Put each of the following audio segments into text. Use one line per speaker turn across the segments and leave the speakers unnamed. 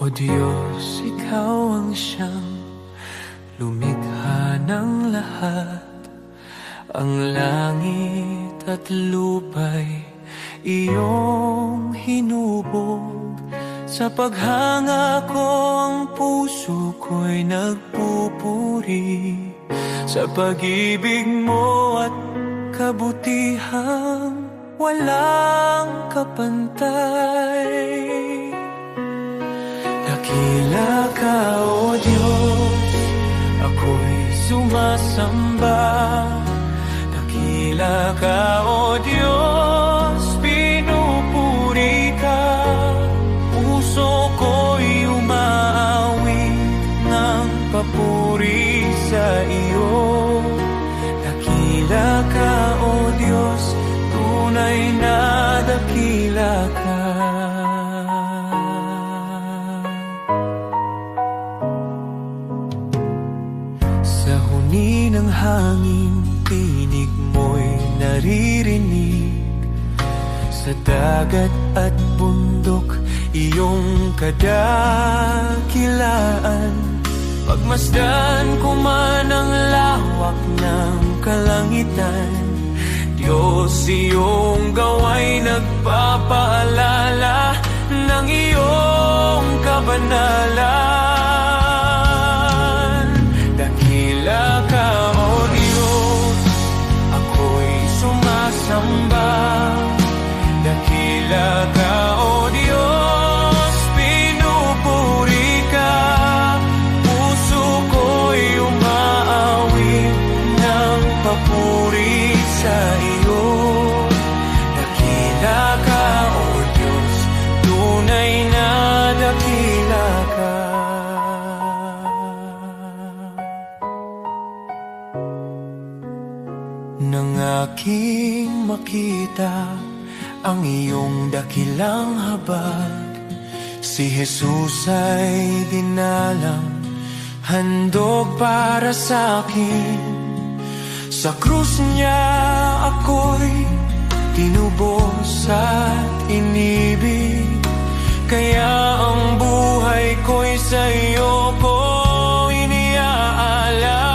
O Diyos, Ikaw ang siyang lumikha ng lahat. Ang langit at lupa'y iyong hinubog. Sa paghanga ko ang puso ko'y nagpupuri sa pag-ibig mo at kabutihang walang kapantay. Dakila ka, O Diyos, ako'y sumasamba. Dakila ka, O Diyos, pinupuri ka. Puso ko'y umaawit ng papuri sa iyo. Dakila ka, O Diyos, tunay na dakila ka. Sa huni ng hangin, tinig mo'y naririnig. Sa dagat at bundok, iyong kadakilaan. Pagmasdan ko man ang lawak ng kalangitan, Diyos, iyong gawa'y nagpapaalala ng iyong kabanalan. Dakila ka, O Diyos, ako'y sumasamba. Dakila ka, O Diyos, pinupuri ka. Puso ko'y umaawit ng papuri sa iyo. Dakila ka, O Diyos, tunay na dakila ka. Nang aking makita ang iyong dakilang habag, si Jesus ay dinalang, handog para sa akin. Sa krus niya ako'y tinubos at inibig, kaya ang buhay ko'y sa iyo ko iniaalay.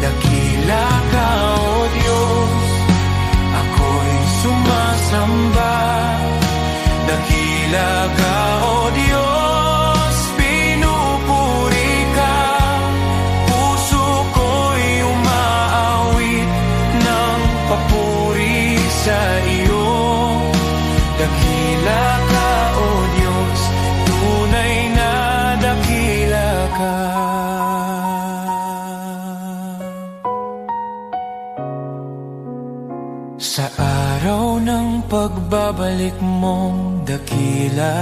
Dakila ka, O Diyos, ako'y sumasamba. Dakila ka, O Diyos, pinupuri ka. Puso ko'y umaawit ng papuri sa iyo. Dakila ka, O Diyos, tunay na dakila ka. Sa araw ng pagbabalik mong dakila,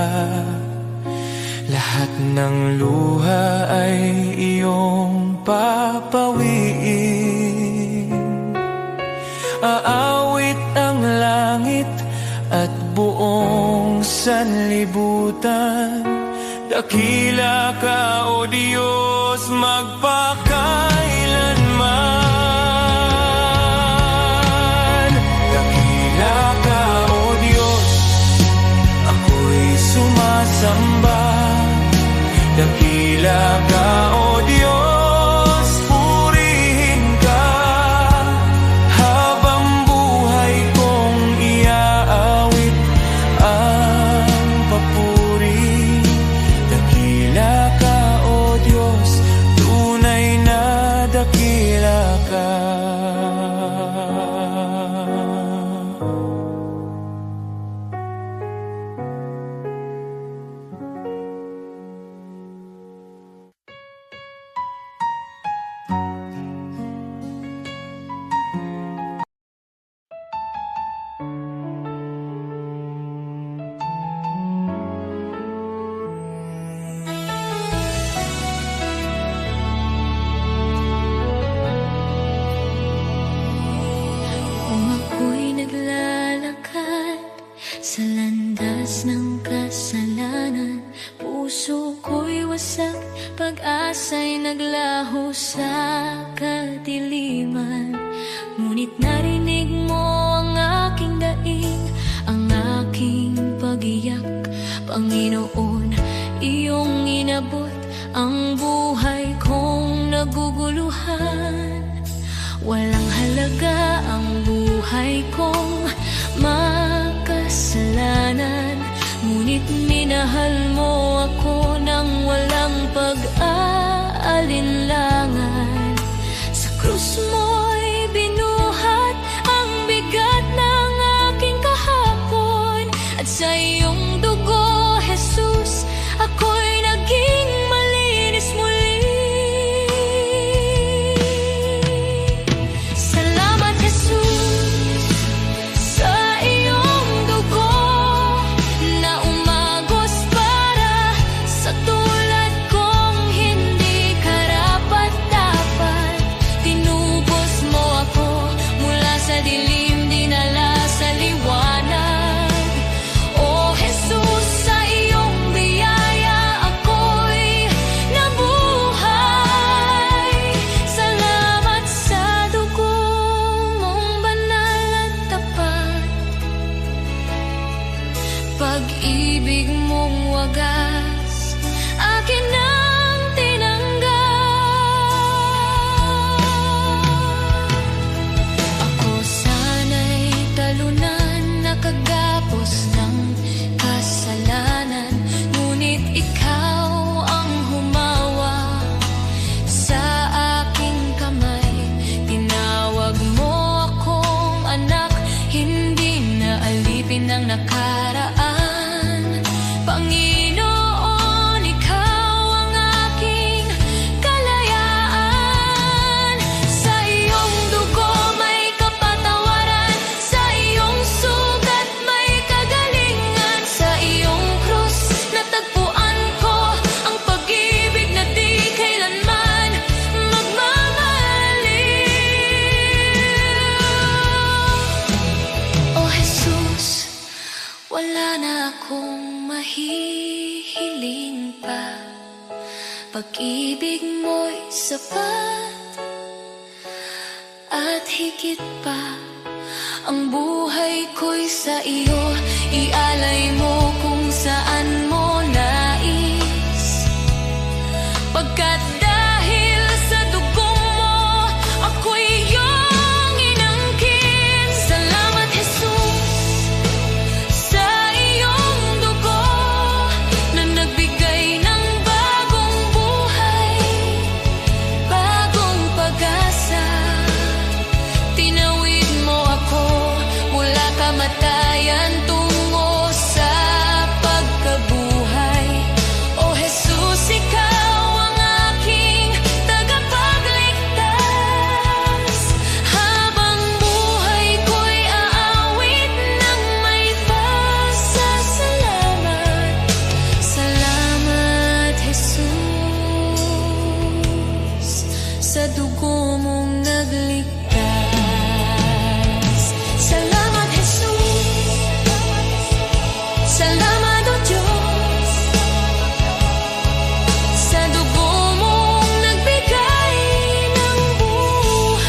lahat ng luha ay iyong papawiin. Aawit ang langit at buong sanlibutan. Dakila ka, O Diyos, magpakailanman. Dakila ka, O Diyos, ako'y sumasamba. Dakila ka, O Diyos, purihin ka. Habang buhay kong iaawit ang papuri. Dakila ka, O Diyos, tunay na dakila ka.
Kung ako'y naglalakad sa landas ng kasalanan, puso ko'y wasak, pag-asa'y naglaho sa kadiliman. Ngunit narinig mo ang aking daing, ang aking pag-iyak, Panginoon, iyong inabot ang buhay kong naguguluhan. Walang halaga ang buhay kong makasalanan, ngunit minahal mo ako ng walang pag-aalinlangan. Sa krus mo'y binuhat ang bigat ng aking kahapon, at sa iyong dugo, Jesus, ako'y naging malinis muli. Salamat, Jesus, sa iyong dugo na umagos para sa tulad kong hindi karapat-dapat. Tinubos mo ako mula sa dilim, dinala sa liwanag. O Jesus, sa iyong biyaya ako'y nabuhay. Salamat sa dugo mong banal at tapat, pag-ibig mong wagas akin ang tinanggap. Ako sana'y talunan, nakagapos ng kasalanan, ngunit ikaw ang humawa sa aking kamay. Tinawag mo akong anak, hindi na alipin ng nakaraan. Panginoon, ikaw ang aking kalayaan. Sa iyong dugo may kapatawaran, sa iyong sugat may kagalingan. Sa iyong krus natagpuan ko ang pag-ibig na di kailanman magmamaliw. O Jesus, wala na akong mahihiling pa, pag-ibig mo'y sapat at higit pa. Ang buhay ko'y sa iyo, ialay mo kung saan mo nais. Pagkat dahil sa dugo mo, ako'y iyong inangkin. Salamat, Jesus, sa iyong dugo na nagbigay ng bagong buhay, bagong pag-asa. Tinawid mo ako mula kamatayan tungo sa pagkabuhay. O Jesus, ikaw ang aking tagapagligtas. Habang buhay ko'y aawit ng may pasasalamat. Salamat, Jesus, sa dugo mong nagligtas. Salamat, Jesus. Salamat, O Diyos, sa dugo mong nagbigay ng buhay.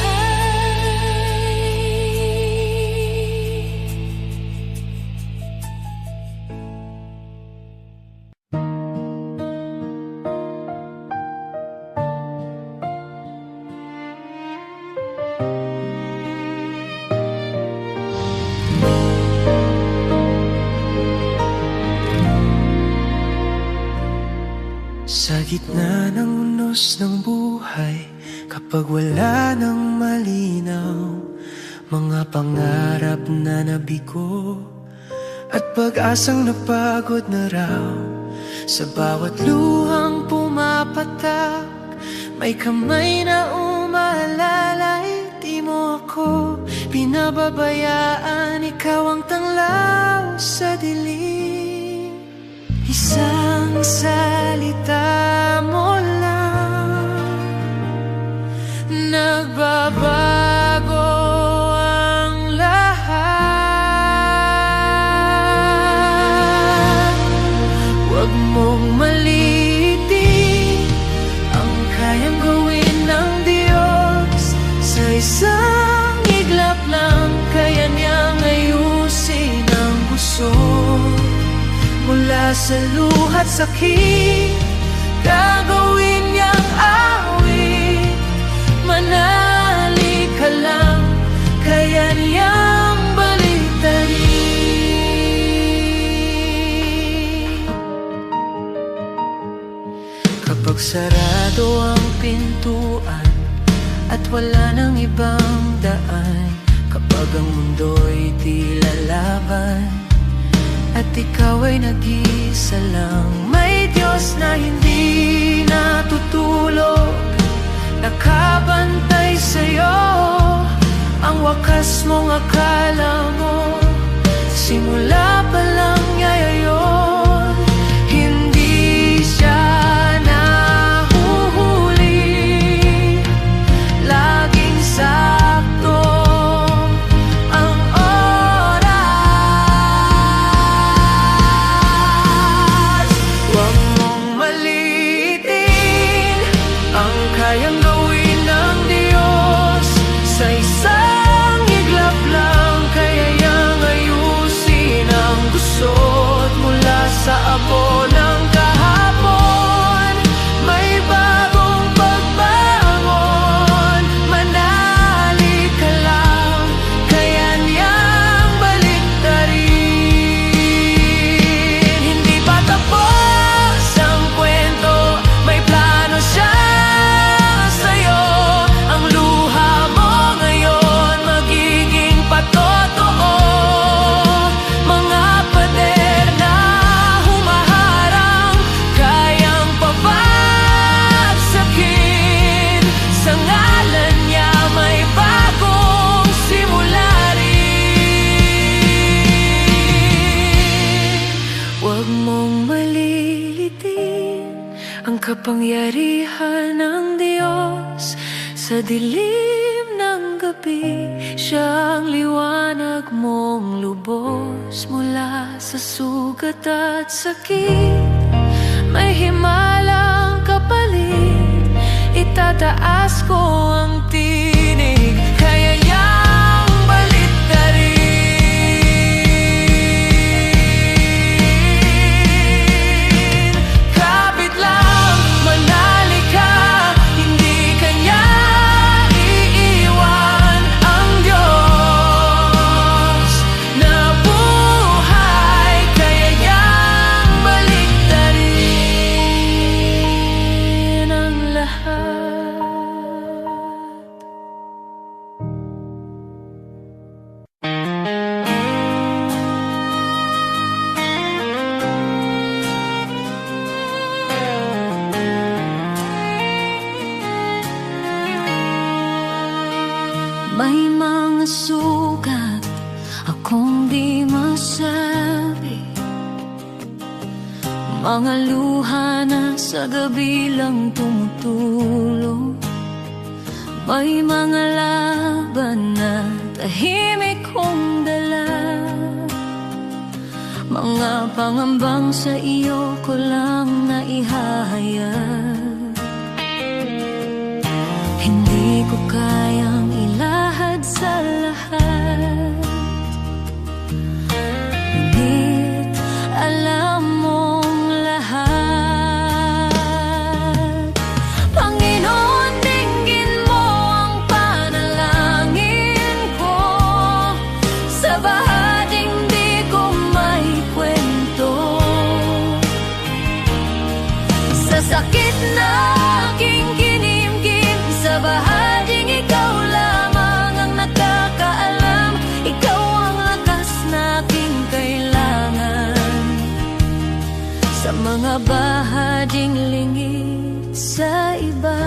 Sa gitna ng unos ng buhay, kapag wala nang malinaw, mga pangarap na nabigo at pag-asang napagod na raw. Sa bawat luhang pumapatak, may kamay na umaalalay. Di mo ako pinababayaan, ikaw ang tanglaw sa dilim. Isang salita mo lang, nagbabago ang lahat. Huwag mong maliitin ang kayang gawin ng Diyos. Sa isang iglap lang, kaya niyang ayusin ang gusto mula mula sa luha't sakit, gagawin niyang awit. Manali ka lang, kaya niyang baliktarin. Kapag sarado ang pintuan at wala nang ibang daan, kapag ang mundo'y di lalaban at ikaw ay nag-isa lang, may Diyos na hindi natutulog, nakabantay sa'yo. Ang wakas mong akala mo, simula pa lang niya yun. Hindi siya nahuhuli, laging sakto ang oras. Huwag mong maliitin ang kayang gawin ng Diyos. Sa isang iglap lang, kaya niyang ayusin ang gusot. Mula sa abo ng kahapon, may bagong pagbangon. Manali ka lang, kaya niyang baliktarin. Hindi pa tapos ang kwento, may plano siya sa'yo. Ang luha mo ngayon magiging patotoo. Mga pader na humaharang, kayang pabagsakin. Sa ngalan niya may bagong simula rin. Huwag mong malilitin ang kapangyarihan ng Diyos. Sa dilim ng gabi, siya ang liwanag mong lubos. Mula sa sugat at sakit, may himalang kapalit. Itataas ko ang tinig, kaya niyang baliktarin. Kapit lang, manali ka, hindi ka niya iiwan. Ang Diyos na buhay, kaya niyang baliktarin ang lahat. May mga sugat akong di masabi, mga luha na sa gabi lang tumutulong. May mga laban na tahimik kong dala, mga pangambang sa iyo ko lang naihahayag. Hindi ko kayang ilahad sa lahat, ngunit alam mong lahat. Panginoon, dinggin mo ang panalangin ko. Sa bahaging di ko may kwento, sa sakit na aking kinimkim, sa bahaging ikaw lamang ang nakakaalam. Ikaw ang lakas na aking kailangan. Sa mga bahaging lingid sa iba,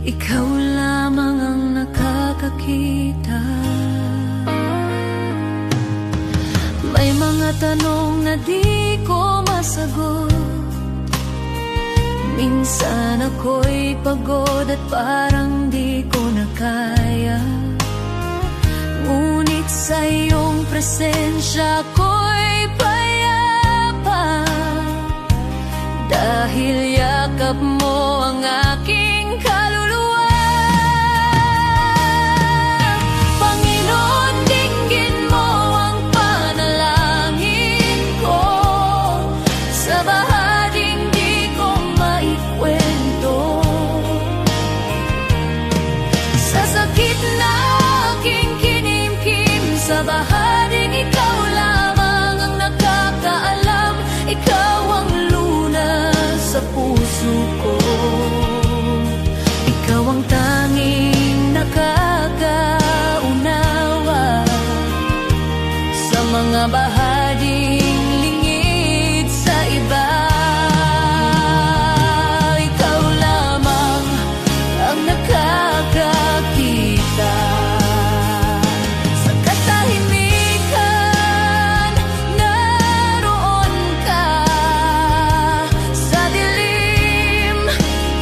ikaw lamang ang nakakakita. May mga tanong na di ko masagot, minsan ako'y pagod at parang di ko na kaya. Ngunit sa iyong presensya ko'y payapa, dahil yakap mo ang aking kaluluwa. Panginoon, dinggin mo ang panalangin
mga bahaging lingid sa iba. Ikaw lamang ang nakakakita. Sa katahimikan, naroon ka. Sa dilim,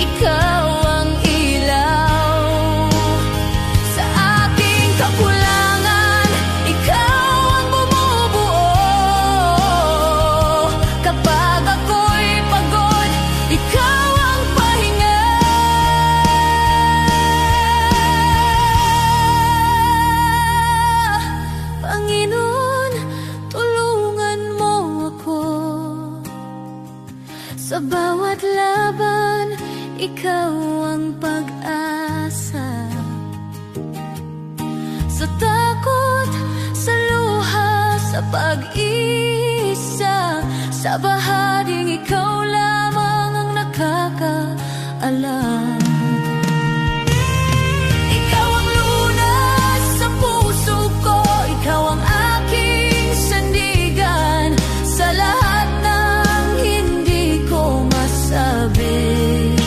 ikaw ang ilaw. Sa aking kakulangan, ikaw ang bumubuo. Kapag ako'y pagod, ikaw ang pahinga. Panginoon, tulungan mo ako. Sa bawat laban, ikaw ang pag-asa. Sa takot, sa luha, sa pag-isa, sa bahaging ikaw lamang ang nakakaalam. Ikaw ang lunas sa puso ko, ikaw ang aking sandigan. Sa lahat ng hindi ko masabi,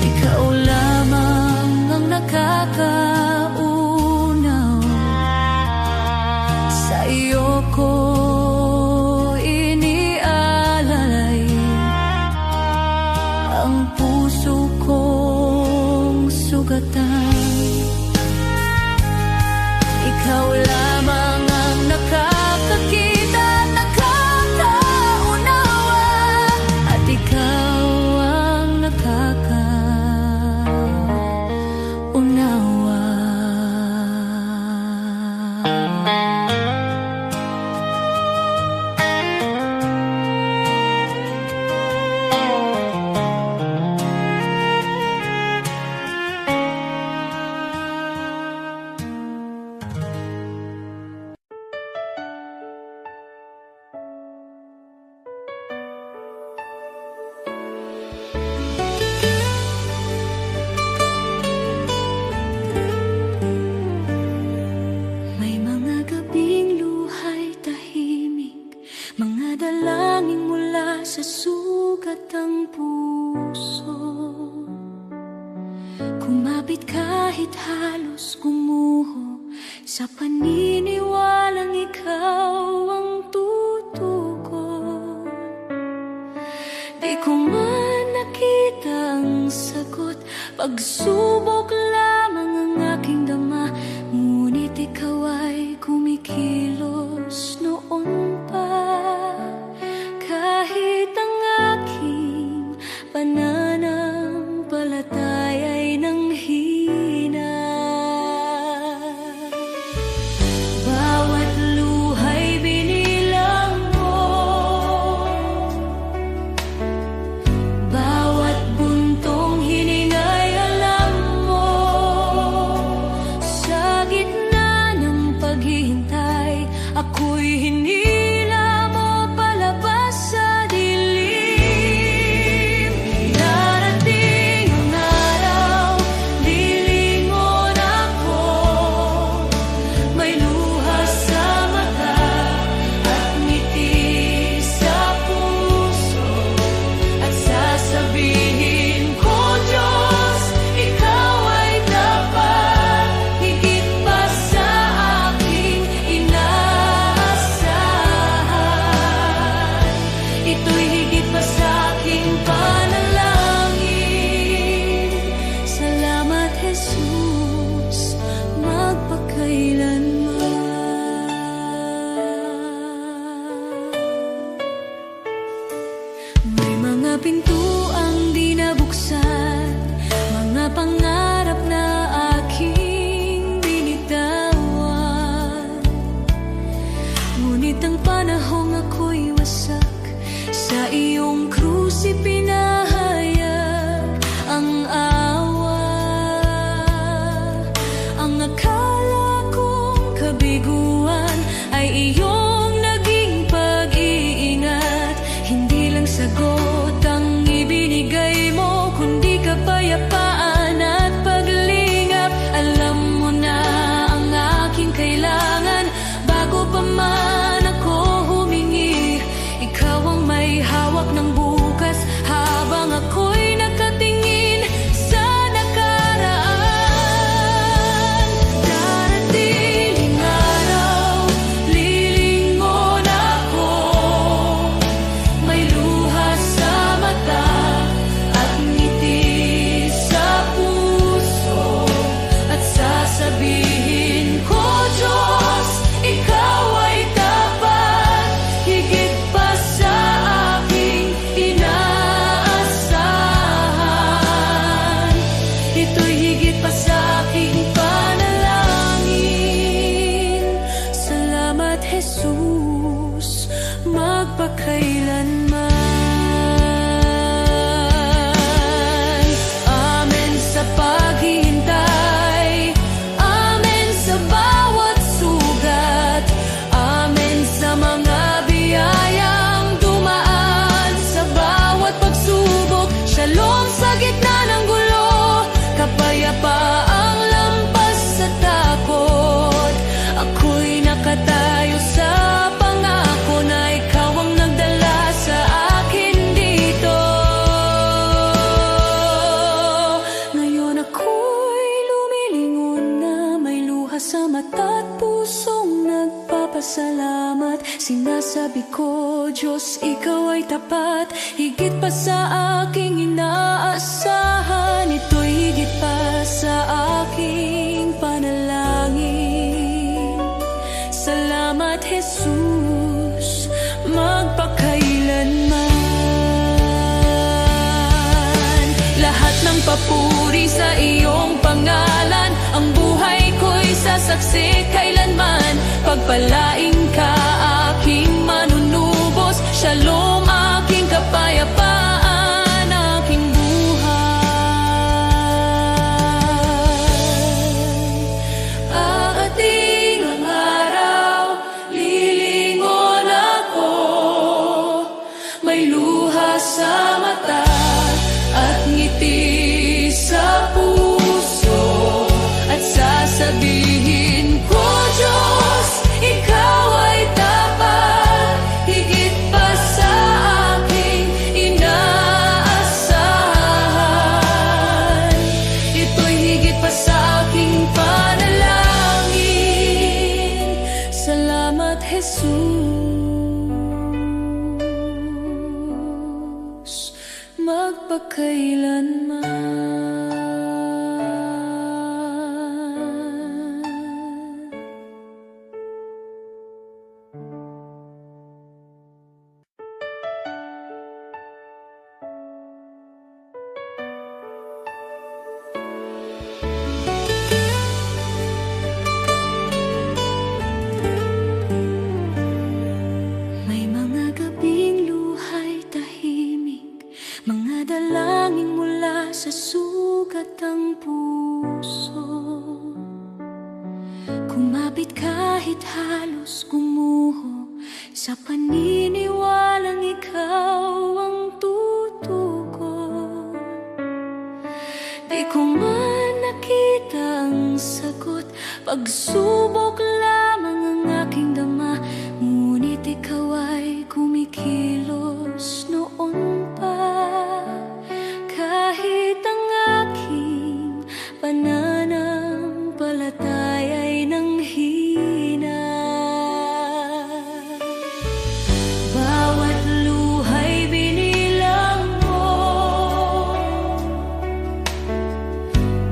ikaw lamang ang nakakaunaw. Sa iyo ko inialalay ang puso kong sugatan. Ikaw lamang ang nakakakita at nakakaunawa, at ikaw ang nakakaunawa. May mga gabing luhay tahimik, mga dalangin mula sa sugat ng puso. Kumapit kahit halos gumuho, sa paniniwalang ikaw ang tutugon. Di ko man nakita ang sagot, pagsubok lamang ang aking dama. Ngunit ikaw ay kumikilos noon pa. Kahit ang aking pananampalataya ay nanghina. Bawat luhay binilang mo, bawat buntong hiningay alam mo. Sa gitna ng paghihintay, ako'y hinila mo palabas sa dilim. Darating ang araw, lilingon ako. May luha sa mata at ngiti sa puso, at sasabihin ko, Diyos, ikaw ay dapat higit pa sa aking inaasahan. Ito'y higit pa sa aking panalangin. Salamat, Jesus, magpakailanman. May mga pintuang di nabuksan, mga pangarap na aking binitawan. Ngunit ang panahong ako'y wasak, sa iyong krus ipinahayag ang awa. Ang akala kong kabiguan ay iyong naging pag-iingat. Hindi lang sagot ang ibinigay mo, kundi kapayapaan at paglingap. Alam mo na ang aking kailangan bago pa Jesus, magpakailanman. Amen sa paghihintay, amen sa bawat sugat, amen sa mga biyayang dumaan sa bawat pagsubok. Shalom sa gitna ng gulo, kapayapaang lampas sa takot. Ako'y nakatayo sa pangako na ikaw ang nagdala sa akin dito. Ngayon ako'y lumilingon na may luha sa mata at pusong nagpapasalamat. Sinasabi ko, Diyos, ikaw ay tapat, higit pa sa aking inaasahan. Ito'y higit pa sa aking panalangin. Salamat, Jesus, magpakailanman. Lahat ng papuri sa iyong pangalan, ang buhay ko'y sasaksi kailanman. Pagpalain ka, aking manunubos. Shalom, aking kapayapaan, aking buhay. Aating ang araw, lilingon ako, may luha sa mata at ngiti sa puso, at sasabihin ko, Diyos, ikaw ay tapat, higit pa sa aking inaasahan. Ito'y higit pa sa aking panalangin. Salamat, Jesus, magpakailanman. May mga gabing luhay tahimik, mga dalangin mula sa sugat ng puso. Kumapit kahit halos gumuho, sa paniniwalang ikaw ang tutugon. Di ko man nakita ang sagot, pagsubok lamang ang aking dama, ngunit ikaw ay kumikilos noon pa. Kahit ang aking pananampalataya ay nanghina, bawat luha'y binilang mo,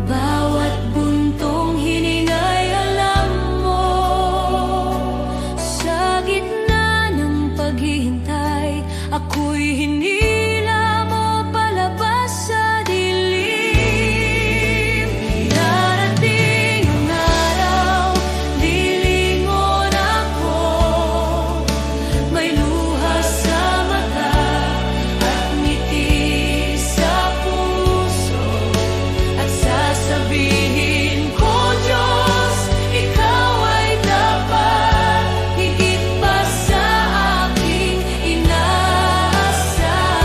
bawat buntong hininga'y alam mo. Sa gitna ng paghihintay, ako'y hinila mo palabas sa dilim. Darating ang araw, lilingon ako, may luha sa mata at ngiti sa puso, at sasabihin ko, Diyos, ikaw ay tapat, higit pa sa aking inaasahan.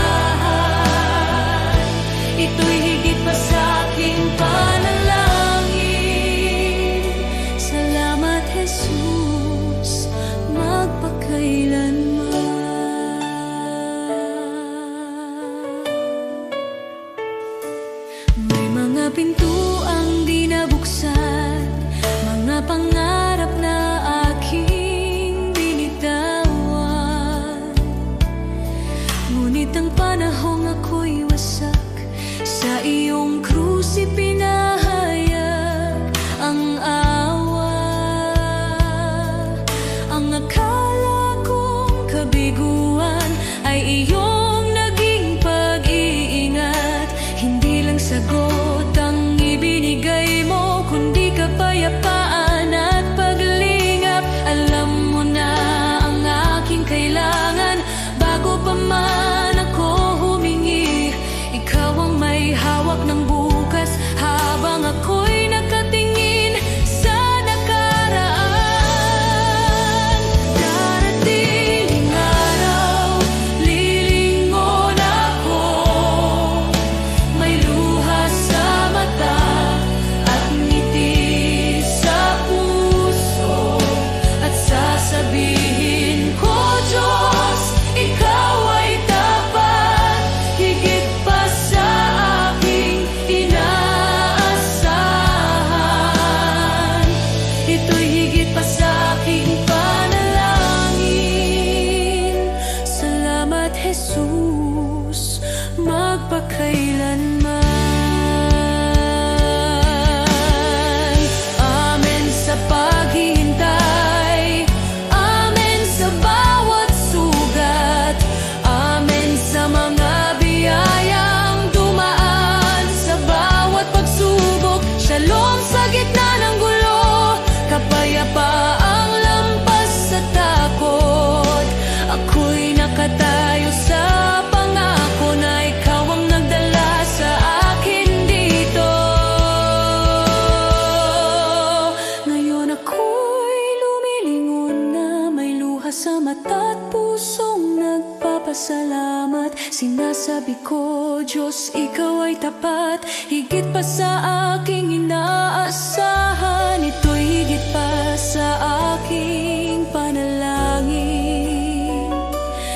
sa mata at pusong nagpapasalamat. Sinasabi ko, Diyos, Ikaw ay tapat, higit pa sa aking inaasahan. Ito'y higit pa sa aking panalangin.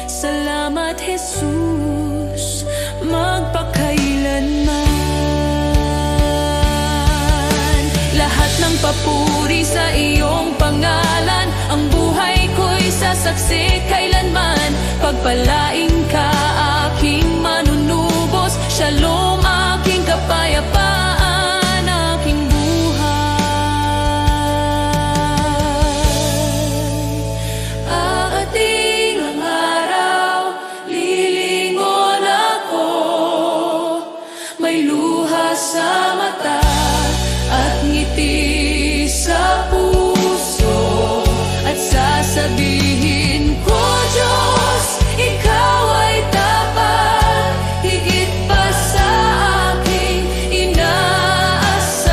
Salamat, Jesus, magpakailanman. Lahat ng papuri sa iyong pangalan, ang buhay ko'y sasaksi kailanman. Pagpalain ka, aking manunubos, Shalom, aking kapayapaan, aking buhay. Aating ang araw, lilingon ako, may luha sa mata at ngiti sa puso, at sasabihin ko, Diyos, Ikaw ay tapat, higit pa sa aking inaasahan.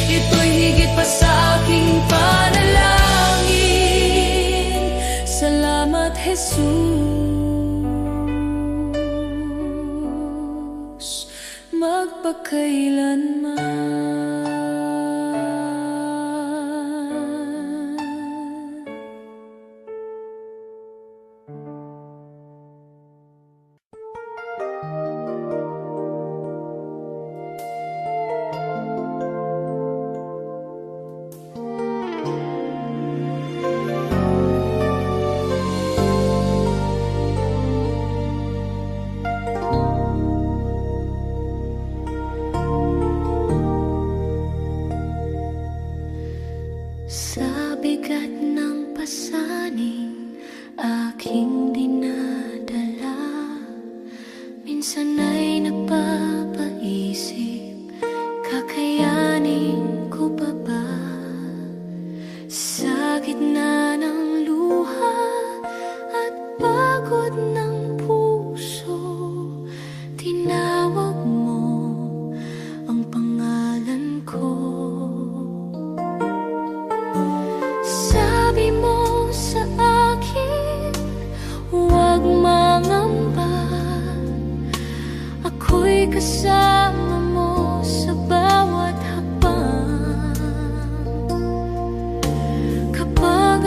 Ito'y higit pa sa aking panalangin. Salamat, Jesus, magpakailanman. Sa bigat ng pasaning aking dinadala, minsan ay napapaisip, kakayanin ko pa ba? Sa gitna ng luha at pagod ng puso, tinawag mo ang pangalan ko. Sabi mo sa akin, huwag mangamba, ako'y kasama mo sa bawat hakbang. Kapag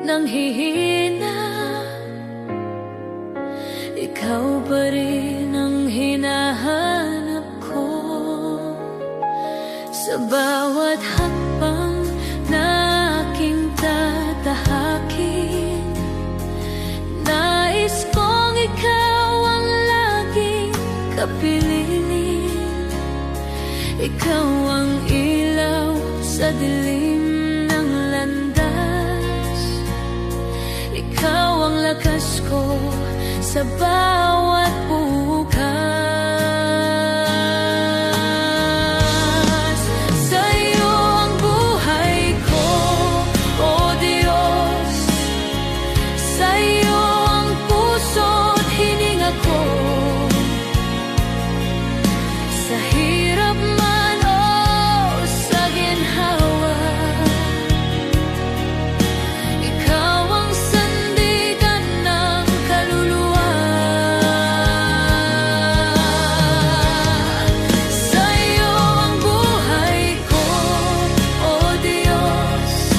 nanghihina, ikaw pa rin ang hinahanap ko. Sa bawat hakbang na aking tatahakin, nais kong ikaw ang laging kapililin. Ikaw ang ilaw sa dilim ng landas, ikaw ang lakas ko sa bawat bukas. Sa'yo ang buhay ko, O Diyos. Sa'yo ang puso't hininga ko. Sa hirap man o sa ginhawa, ikaw ang sandigan ng kaluluwa. Sa'yo ang buhay ko, O Diyos.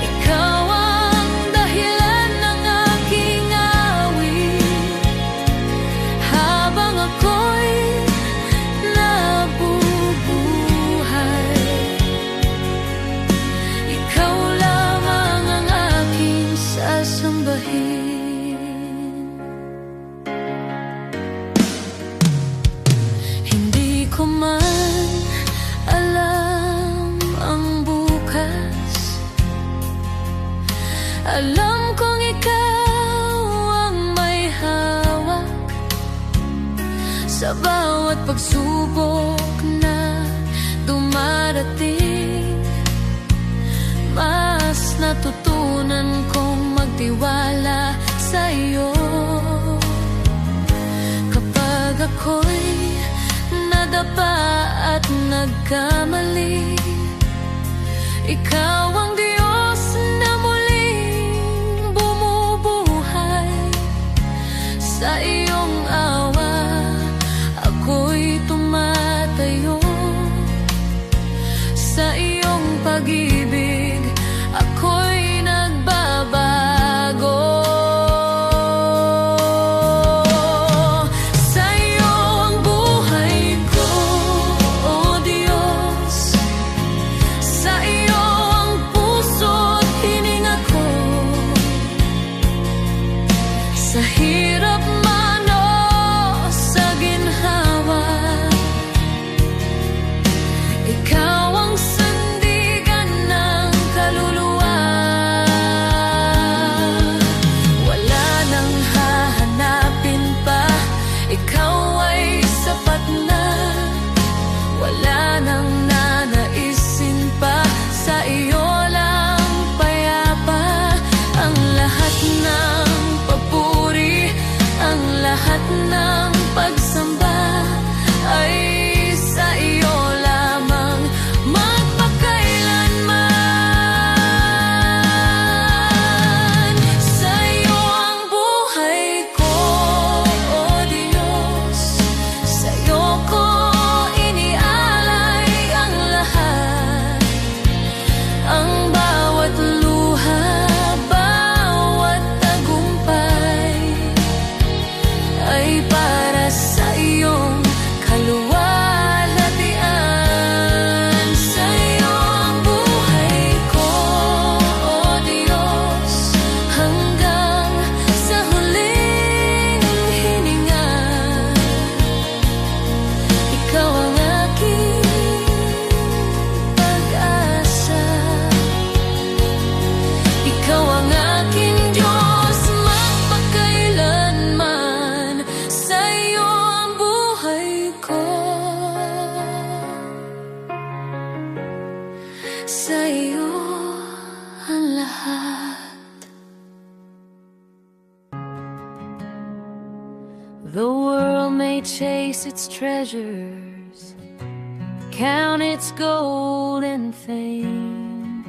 Ikaw ang dahilan ng aking awit habang ako'y nabubuhay. Ikaw lamang ang aking sasambahin. Hindi ko man alam ang bukas, alam kong ikaw ang may hawak sa bawat pagsubok na dumarating. Mas natutunan kong magtiwala sa iyo. Kapag ako'y nadapa at nagkamali, ikaw ang Diyos na muling bumubuhay. Sa iyong awa ako'y tumatayo, sa iyong pag-ibig ako'y nagbabago. Sa'yo ang buhay ko, O Diyos. Sa iyo ang puso't hininga ko. Sa hirap man o sa ginhawa, ikaw ang sandigan ng kaluluwa. Wala nang hahanapin pa, ikaw ay sapat na. Wala nang nanaisin pa, sa iyo lang payapa. Ang lahat ng papuri, ang lahat ng pagsamba ay sa iyo lamang magpakailanman. Sa'yo ang buhay ko, O Diyos. Sa'yo ko inialay ang lahat, ang bawat luha, bawat tagumpay ay para sa iyong kaluwalhatian. Sa'yo ang buhay ko, O Diyos, hanggang sa huling hininga. Ikaw ang aking pag-asa, ikaw ang aking Diyos magpakailanman. Sa'yo ang buhay ko, sa'yo ang lahat. The world may chase its treasures, count its gold and fame,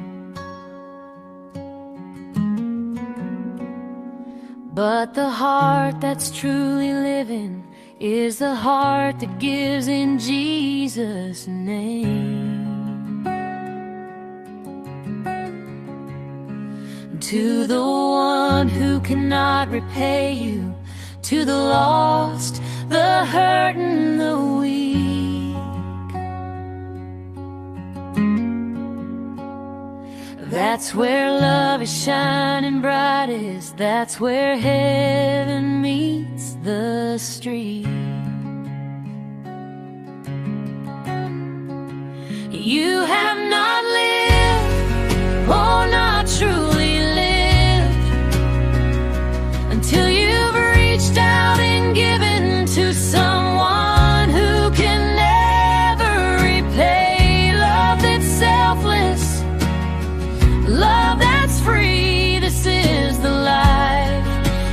but the heart that's truly living is the heart that gives in Jesus' name. To the one who cannot repay you, to the lost, the hurt and the weak. That's where love is shining brightest. That's where heaven meets the street. You have not lived, oh, not truly lived, until you've reached out and given to someone who can never repay. Love that's selfless, love that's free. This is the life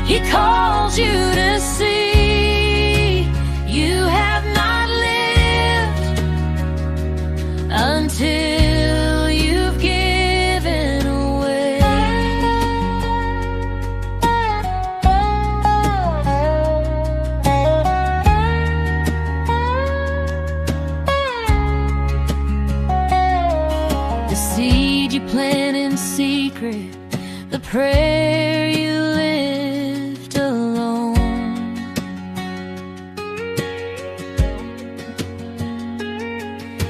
He calls you to see. You have not lived until you've given away. The seed you plant in secret, the prayer you lift alone,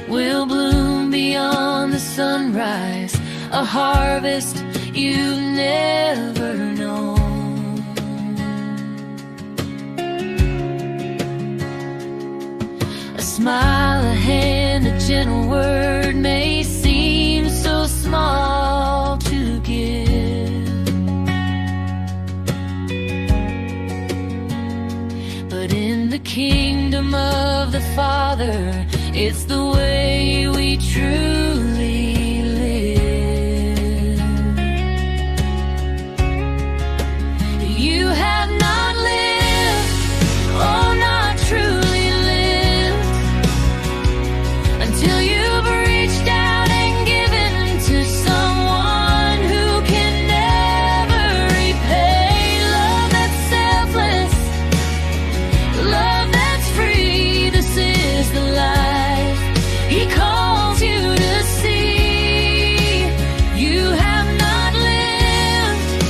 will bloom beyond the sunrise, a harvest you've never known. A smile, a hand, a gentle word may seem so small to give, but in the kingdom of the Father, it's the way we truly live. You have not lived, oh, not truly lived, until you've reached out and given to someone who can never repay. Love that's selfless, love that's free. This is the life He calls you to see. You have not lived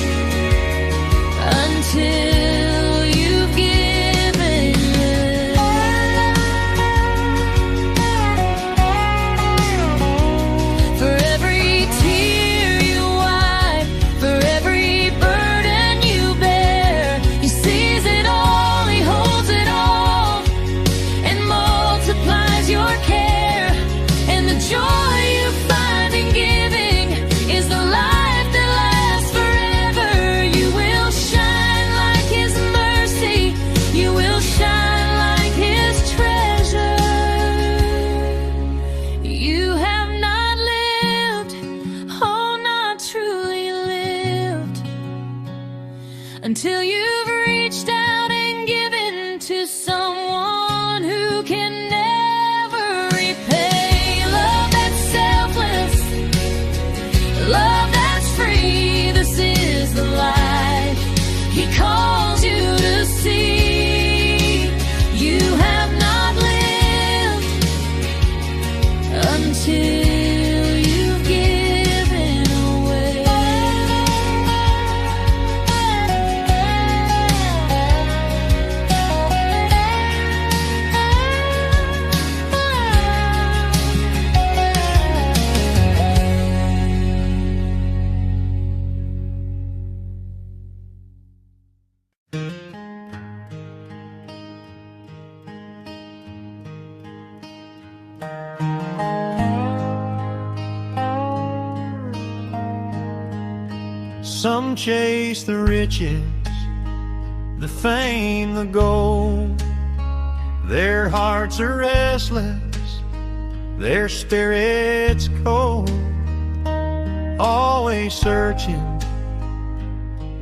until you've given. For every tear you wipe, for every burden you bear, He sees it all, He holds it all, and multiplies your care. And the joy you find in giving is the life that lasts forever. You will shine like His mercy, you will shine like His treasure. You have not lived, oh, not truly lived, until you've reached out and given to someone who can never repay. Love that's selfless, love that's free. This is the life He calls you to see. You have not lived until you've given away.
Some chase the riches, the fame, the gold. Their hearts are restless, their spirits cold. Always searching,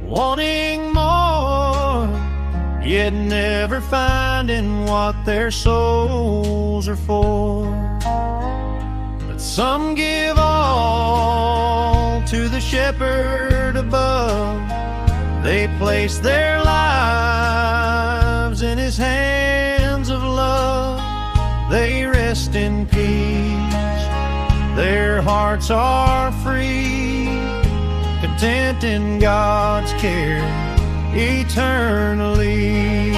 wanting more, yet never finding what their souls are for. But some give all to the shepherd above. They place their lives in His hands of love. They rest in peace, their hearts are free, content content in God's care eternally.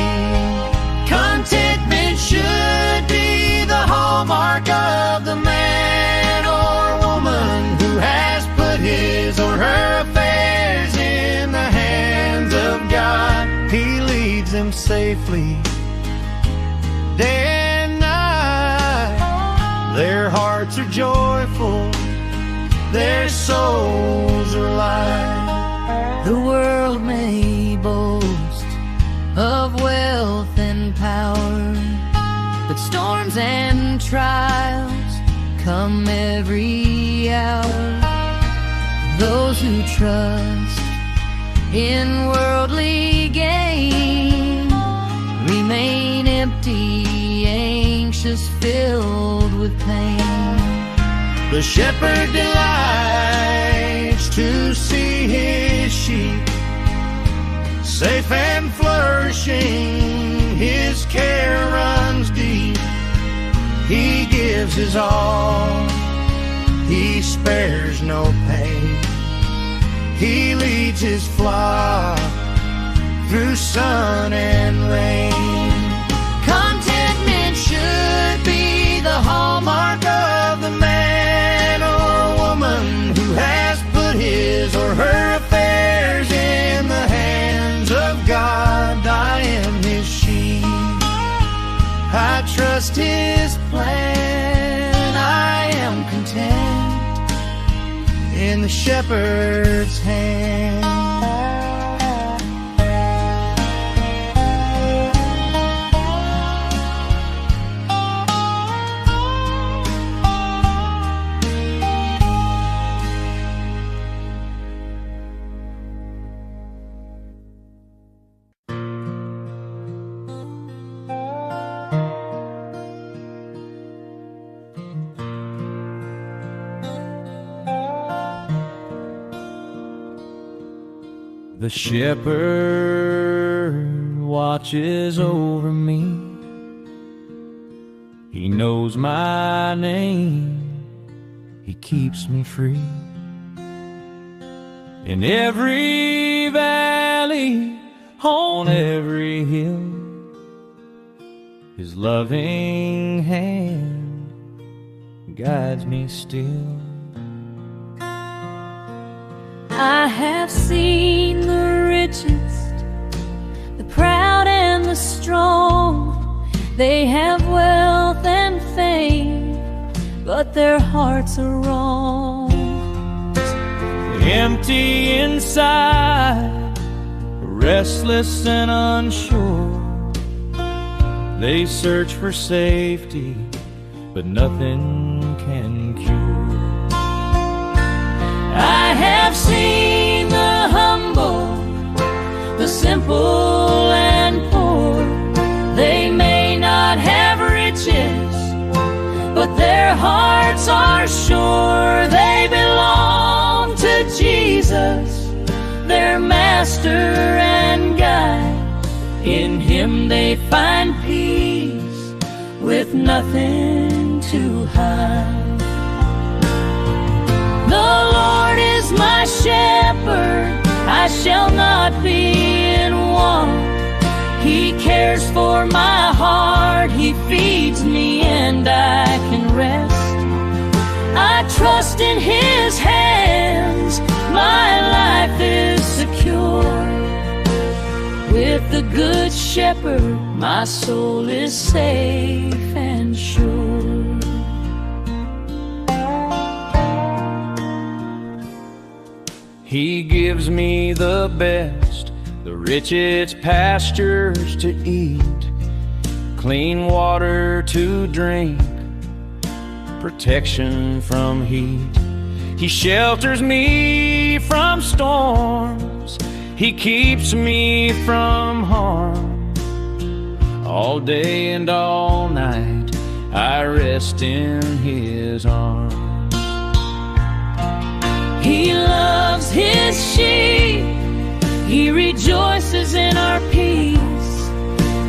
Contentment should be the hallmark of the man or woman who has put his or her affairs in the hands of God. He leads them safely day and night. Their hearts are joyful, their souls are light.
The world may boast of wealth and power, but storms and trials come every hour. Those who trust in worldly gain remain empty, anxious, filled with pain.
The shepherd delights to see his sheep safe and flourishing. His care runs deep. He gives his all. He spares no pain. He leads his flock through sun and rain. Contentment should be the hallmark of the man or woman who has put his or her affairs in the hands of God. I am his sheep, I trust his plan. I am content in the shepherd's hand. The shepherd watches over me. He knows my name. He keeps me free. In every valley, on every hill, his loving hand guides me still.
I have seen the richest, the proud and the strong. They have wealth and fame, but their hearts are wrong.
Empty inside, restless and unsure. They search for safety, but nothing can cure.
I have seen the humble, the simple and poor. They may not have riches, but their hearts are sure. They belong to Jesus, their master and guide. In him they find peace with nothing to hide. The Lord is my shepherd, I shall not be in want. He cares for my heart, he feeds me and I can rest. I trust in his hands, my life is secure. With the good shepherd, my soul is safe and sure.
He gives me the best, the richest pastures to eat, clean water to drink, protection from heat. He shelters me from storms, he keeps me from harm. All day and all night I rest in his arms.
He loves his sheep, he rejoices in our peace.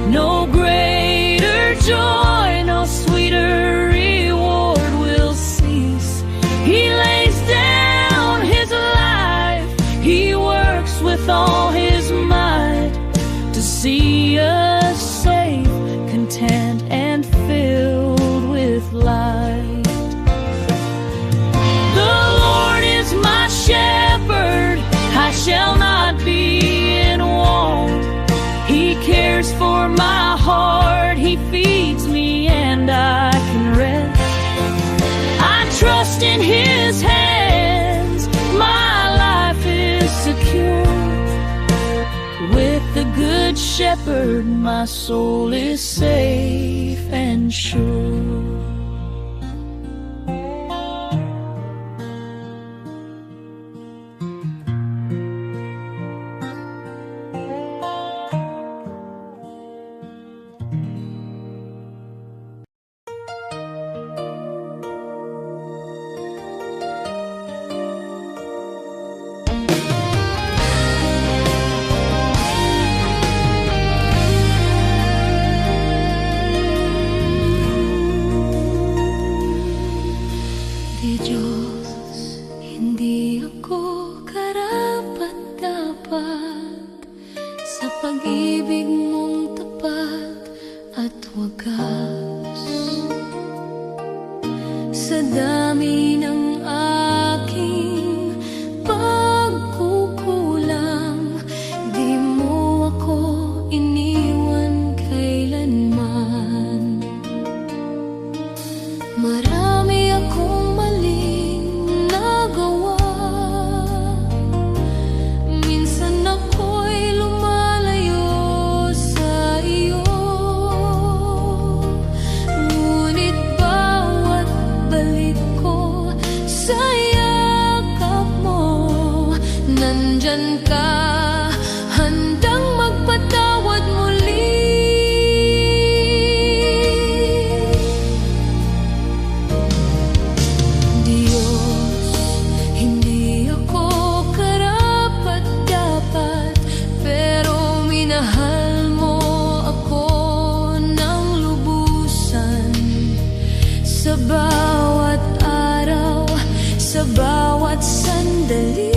No greater joy, no sweeter reward will cease. He lays down his life, he works with all his might to see us safe, content, and filled with light. The Lord is my shepherd, I shall not be in want. He cares for my heart, He feeds me and I can rest. I trust in His hands, my life is secure. With the Good Shepherd, my soul is safe and sure. Sa dami ng aking pagkukulang, di mo ako iniwan kailanman. Marami akong maling nagawa, minsan ako'y lumalayo sa iyo. Ngunit bawat balik ko sa yakap mo, nandyan ka, handang magpatawad muli. Diyos, hindi ako karapat-dapat, pero minahal mo ako ng lubusan. Sa bawat araw, sa bawat sandali,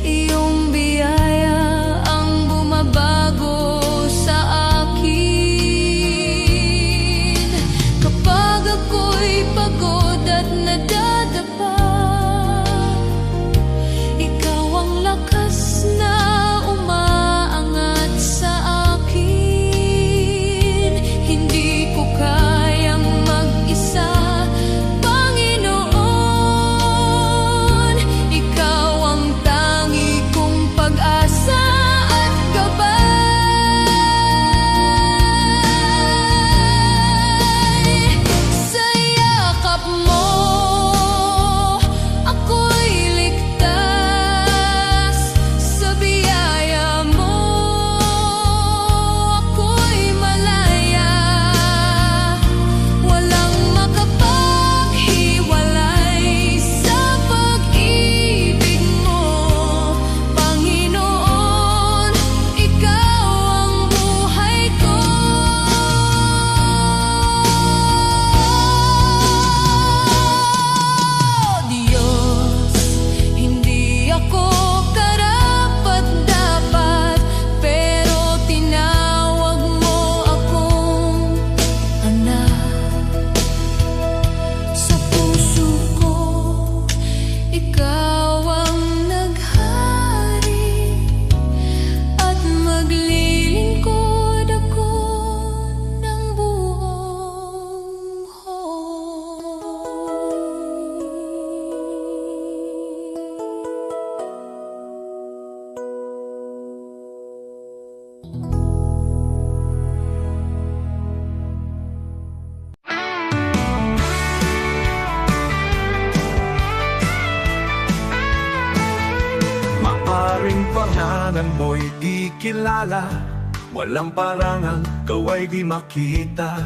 iyong biyaya ang bumabago sa akin. Kapag ako'y pagod at nadadapa, ikaw ang lakas na umaangat sa akin. Hindi ko kayang mag-isa, Panginoon. Ikaw ang tangi kong pag-asa at gabay. Sa yakap mo, ako'y ligtas. Sa biyaya mo, ako'y malaya. Walang makapaghiwalay sa pag-ibig mo, Panginoon. Ikaw ang buhay ko. Diyos, hindi ako karapat-dapat, pero tinawag mo akong anak. Sa puso ko, ikaw ang naghari, at maglilingkod ako ng buong
Maaring pangalan mo'y di kilala, walang parangal, kaway di makita.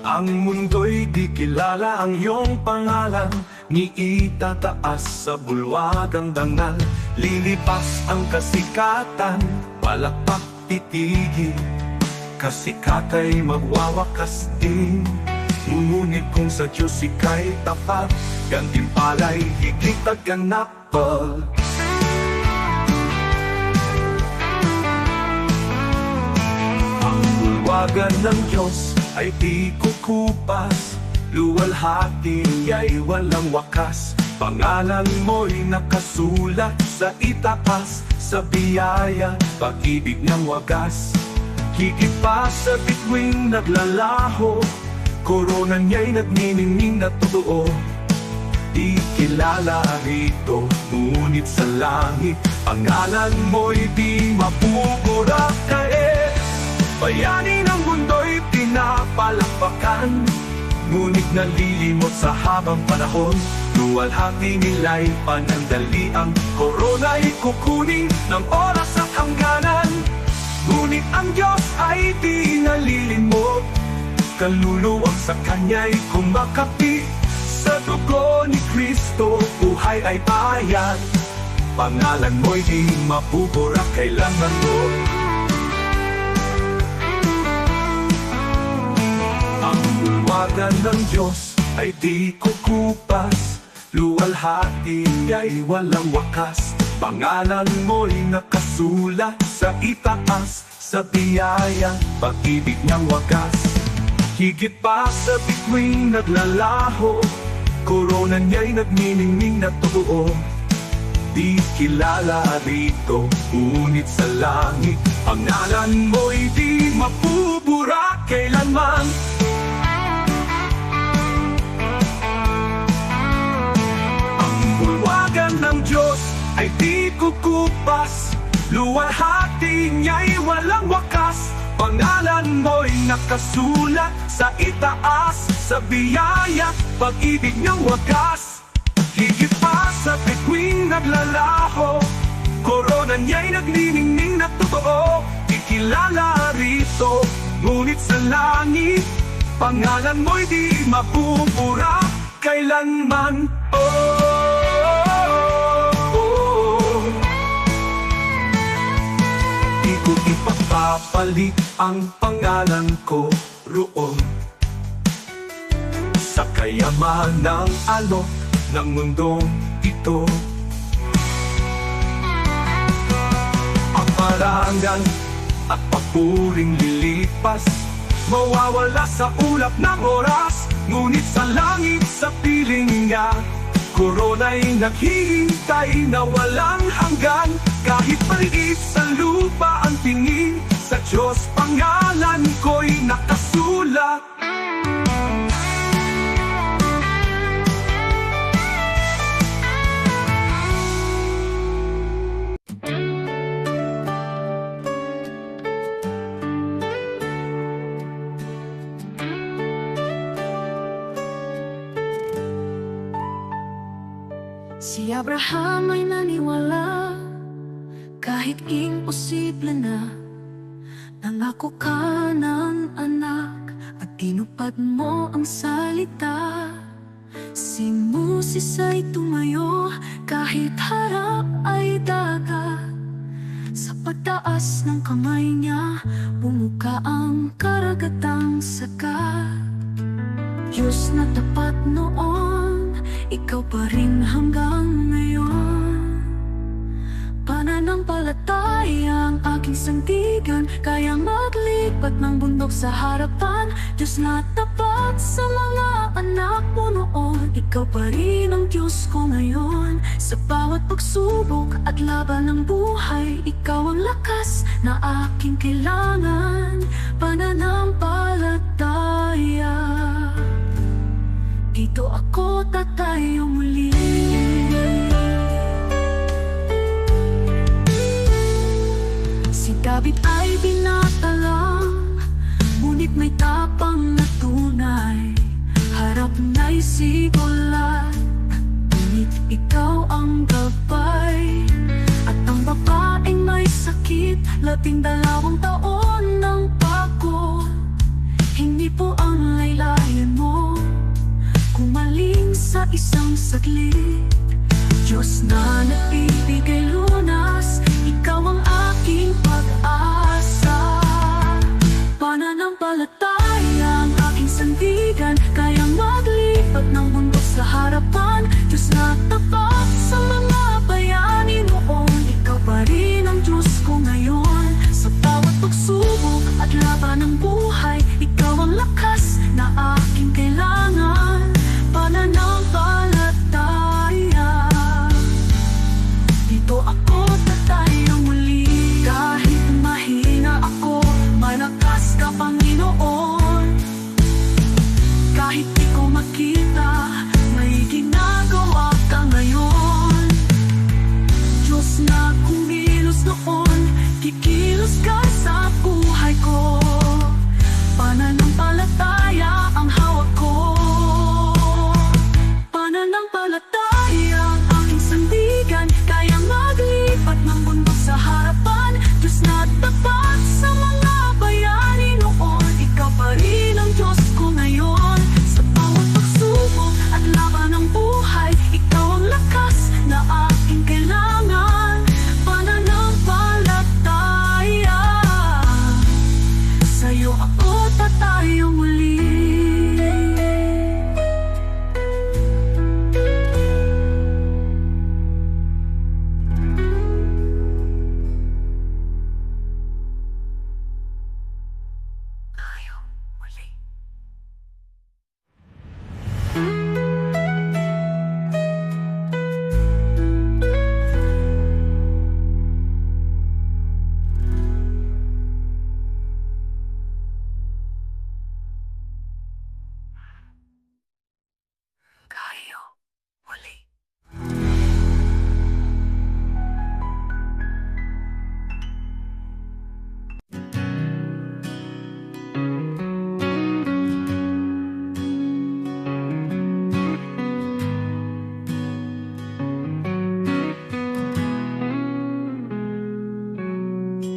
Ang mundo'y di kilala ang iyong pangalan, ni itataas sa bulwagang dangal. Lilipas ang kasikatan, palakpak titigil, kasikata'y magwawakas din. Ngunit kung sa Diyos ika'y tapat, gantimpala'y higit at ganap. bulwagan ng Diyos ay di kukupas, luwalhati niya'y walang wakas. Pangalan mo'y nakasulat sa itaas, sa biyaya, pag-ibig ng wagas. Higit pa sa bituing naglalaho, korona niya'y nagniningning na totoo. Di kilala rito, ngunit sa langit, pangalan mo'y di mapupurak. Kahit bayani ng mundo'y pinapalakpakan, ngunit nalilimot sa habang panahon. Luwalhati nila'y panandaliang korona'y kukunin ng oras at hangganan. Ngunit ang Diyos ay di nalilimot, kaluluwag sa Kanya'y kumakapi. Sa dugo ni Kristo, buhay ay bayan. Pangalan mo'y di mapupurak kailanman mo. Ang bulwagan ng Diyos ay di kukupas, luwalhati niya'y walang wakas. Pangalan mo'y nakasulat sa itaas, sa biyaya, pag-ibig niyang wagas. Higit pa sa bituing naglalaho, korona niya'y nagniningning na totoo. Di kilala rito, ngunit sa langit, pangalan mo'y di mapupurak kailanman. Ang bulwagan ng Diyos ay di kukupas, luwalhati niya'y walang wakas. Pangalan mo'y nakasulat sa itaas, sa biyaya, pag-ibig ng wagas. Higit pa sa bituing naglalaho, korona niya'y nagniningning na totoo. Ikilala rito, ngunit sa langit, pangalan mo'y di mapupurak kailanman. Di ko ipapapalit ang pangalan ko roon sa kayamanang alok ng mundong ito. Ang parangal at papuring lilipas, mawawala sa ulap ng oras. Ngunit sa langit, sa piling niya, korona'y naghihintay na walang hanggan. Kahit maliit sa lupa ang tingin, sa Diyos pangalan ko'y nakasulat.
Si Abraham ay naniwala, kahit imposible na. Nangako ka ng anak at tinupad mo ang salita. Si Moses ay tumayo kahit harap ay dagat. Sa pagtaas ng kamay niya, bumuka ang karagatang sagat. Diyos na tapat noon, ikaw pa rin hanggang ngayon. Pananampalataya ang aking sandigan, kaya maglipat ng bundok sa harapan. Diyos na tapat sa mga anak mo noon, ikaw pa rin ang Diyos ko ngayon. Sa bawat pagsubok at laban ng buhay, ikaw ang lakas na aking kailangan. Pananampalataya, dito ako tatayo muli. Si David ay binata lang, ngunit may tapang na tunay. Harap na'y sigulat, ngunit ikaw ang gabay. At ang babaeng may sakit, 12 taon ng pagod. Hindi po ang laylayan mo kumaling sa isang saglit. Diyos na nagbibigay lunas, ikaw ang aking pag-asa. Pananampalataya ang aking sandigan, kaya maglipat ng bundok sa harapan. Diyos na tapat sa mga bayani noon, ikaw pa rin ang Diyos ko ngayon. Sa bawat pagsubok at laban ng buhay, Diyos ka sa buhay ko, pananampalataya ang hawak ko. Pananampalataya ang aking sandigan, kaya maglipat ng mundo sa harapan. Diyos na tapat sa mga bayani noon, ikaw pa rin ang Diyos ko ngayon. Sa bawat pagsubok at laban ng buhay, ikaw ang lakas na aking kailangan. Pananampalataya, sa'yo ako tatayo muli. Tayo muli.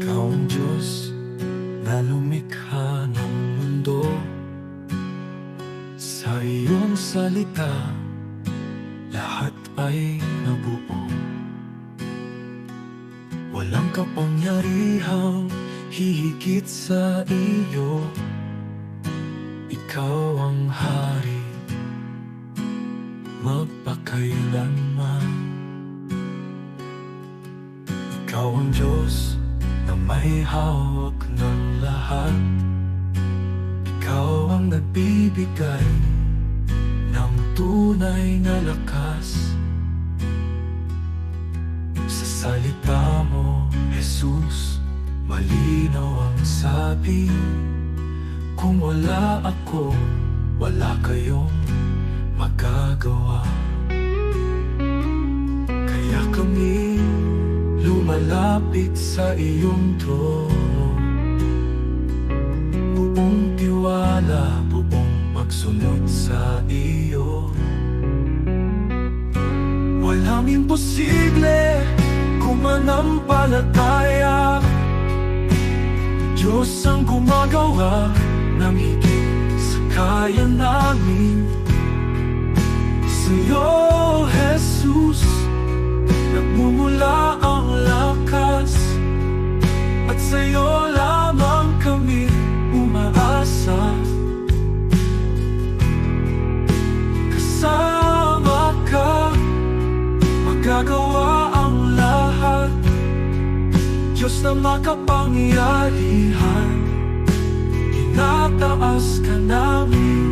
Ikaw ang Diyos na lumikha ng mundo. Sa iyong salita, lahat ay nabuo. Walang kapangyarihang hihigit sa iyo. Ikaw ang hari, magpakailanman. Ikaw ang Diyos na may hawak ng lahat. Ikaw ang nagbibigay ng tunay na lakas. Sa salita mo, Jesus, malinaw ang sabi. Kung wala ako, wala kayong magagawa. Kaya kami lumalapit sa iyong trono, buong tiwala, buong magsunod sa iyo. Walang imposible kung manampalataya. Diyos ang gumagawa ng higit sa kaya namin. Sa'yo, Jesus, nagmumula ang lakas, at sa'yo lamang kami umaasa. Kasama ka, magagawa ang lahat. Diyos na makapangyarihan, inataas ka namin.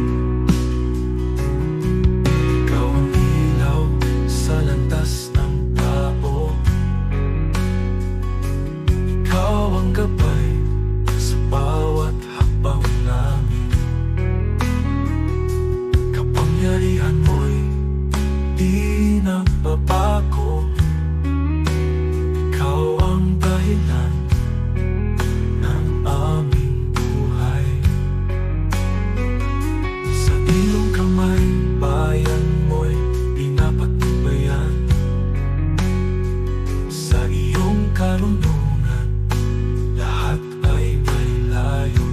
Ikaw ang ilaw sa landas ng tao. Ikaw ang gabay sa bawat hakbang namin. Kapangyarihan mo'y di nagbabago. Ikaw ang dahilan ng aming buhay. Sa iyong kamay, bayan mo'y pinapatnubayan. Sa iyong karunungan, lahat ay may layo.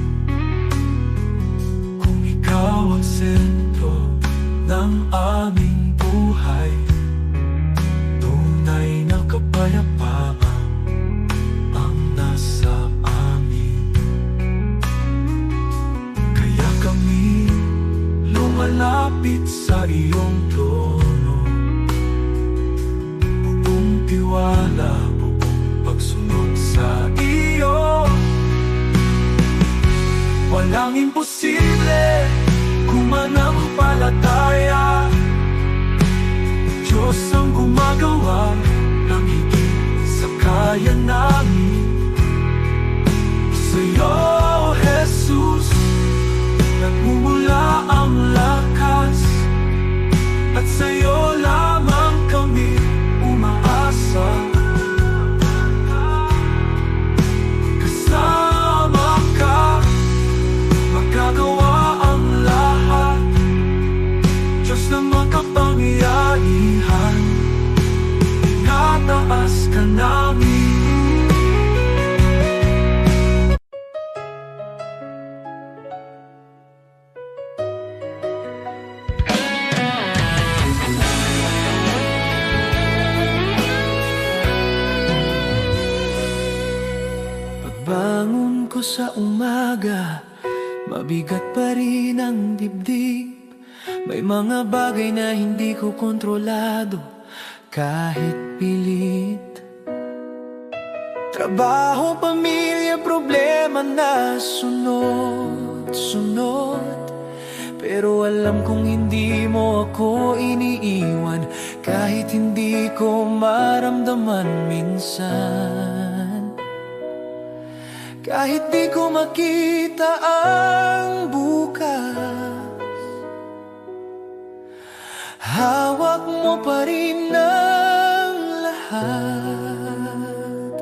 Kung ikaw ang sentro ng aming buhay, tunay na kapayapaan ang nasa amin. Kaya kami lumalapit sa iyong trono, buong tiwala, buong pagsunod sa iyo. Walang imposible kung manampalataya. Diyos ang gumagawa ng higit sa kaya namin. Sa'yo, Jesus, nagmumula ang lakas, at sa'yo lamang kami umaasa. ko sa umaga, mabigat pa rin ang dibdib. May mga bagay na hindi ko kontrolado kahit pilit. Trabaho, pamilya, problema na sunod-sunod. Pero alam kong hindi mo ako iniiwan, kahit hindi ko maramdaman minsan. Kahit di ko makita ang bukas, hawak mo pa rin ang lahat.